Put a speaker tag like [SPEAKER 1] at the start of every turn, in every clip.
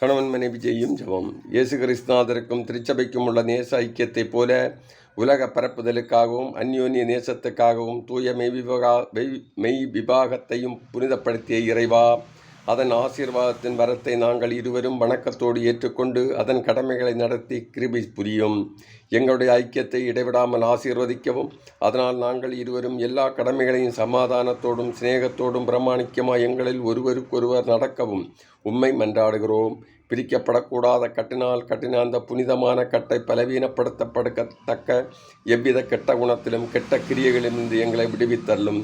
[SPEAKER 1] கணவன் மனைவி செய்யும் ஜெபம். இயேசு கிறிஸ்துநாதருக்கும் திருச்சபைக்கும் உள்ள நேச ஐக்கியத்தைப் போல உலக பரப்புதலுக்காகவும் அந்யோன்ய நேசத்துக்காகவும் தூய மெய் விபாகத்தையும் புனிதப்படுத்திய இறைவா, அதன் ஆசீர்வாதத்தின் வரத்தை நாங்கள் இருவரும் வணக்கத்தோடு ஏற்றுக்கொண்டு அதன் கடமைகளை நடத்தி கிருபை புரியும். எங்களுடைய ஐக்கியத்தை இடைவிடாமல் ஆசீர்வதிக்கவும், அதனால் நாங்கள் இருவரும் எல்லா கடமைகளையும் சமாதானத்தோடும் சிநேகத்தோடும் பிரமாணிக்கமாக எங்களில் ஒருவருக்கொருவர் நடக்கவும் உம்மை மன்றாடுகிறோம். பிரிக்கப்படக்கூடாத கட்டினால் கட்டின அந்த புனிதமான கட்டை பலவீனப்படுத்தப்படத்தக்க எவ்வித கெட்ட குணத்திலும் கெட்ட கிரியைகளிலிருந்து எங்களை விடுவித்தள்ளும்.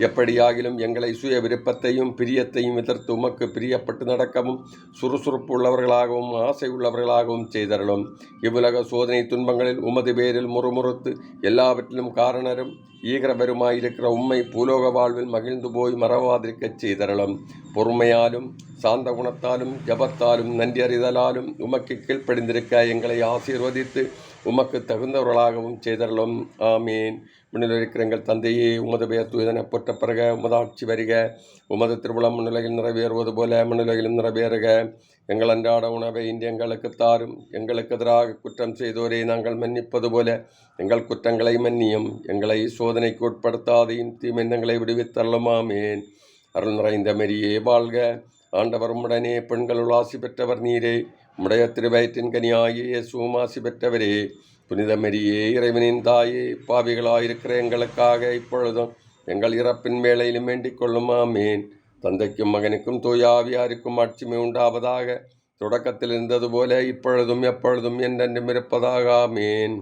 [SPEAKER 1] எப்படியாகிலும் எங்களை சுய விருப்பத்தையும் பிரியத்தையும் எதிர்த்து உமக்கு பிரியப்பட்டு நடக்கவும் சுறுசுறுப்பு உள்ளவர்களாகவும் ஆசை உள்ளவர்களாகவும் செய்தரலும். இவ்வுலக சோதனை துன்பங்களில் உமது பேரில் முறுமுறுத்து எல்லாவற்றிலும் காரணரும் ஈகரபெருமாயிருக்கிற உம்மை பூலோக வாழ்வில் மகிழ்ந்து போய் மறவாதிருக்கச் செய்தரலும். பொறுமையாலும் சாந்த குணத்தாலும் ஜபத்தாலும் நன்றி அறிதலாலும் உமக்கு கீழ்ப்படிந்திருக்க எங்களை ஆசீர்வதித்து உமக்கு தகுந்தவர்களாகவும் செய்தரலும். ஆமீன். முன்னில் இருக்கிற எங்கள் தந்தையே, உமது பெயர் தூயதென போற்ற பிறக, உமது ஆட்சி வருக, உமது திருவிழம் முன்னிலையில் நிறைவேறுவது போல முன்னிலையிலும் நிறைவேறுக. எங்கள் அன்றாட உணவை இன்று எங்களுக்கு தாரும். எங்களுக்கு எதிராக குற்றம் செய்தோரை நாங்கள் மன்னிப்பது போல எங்கள் குற்றங்களை மன்னியும். எங்களை சோதனைக்கு உட்படுத்தாதையும் தீமைந்தங்களை விடுவித்தள்ளும். ஆமேன். அருள் நிறைந்த மரியே வாழ்க, ஆண்டவர் உம்முடனே, பெண்களுள் ஆசி பெற்றவர் நீரே, உம்முடைய திருவயிற்றின் கனியாகிய இயேசுவும் ஆசி பெற்றவரே. புனித மரியே, இறைவனின் தாயே, பாவிகளாயிருக்கிற எங்களுக்காக இப்பொழுதும் எங்கள் இறப்பின் வேளையிலும் வேண்டிக் கொள்ளும். ஆமேன். தந்தைக்கும் மகனுக்கும் தூய ஆவியாருக்கும் ஆட்சிமை உண்டாவதாக. தொடக்கத்தில் இருந்தது போல இப்பொழுதும் எப்பொழுதும் என்றென்றும் இருப்பதாக. ஆமேன்.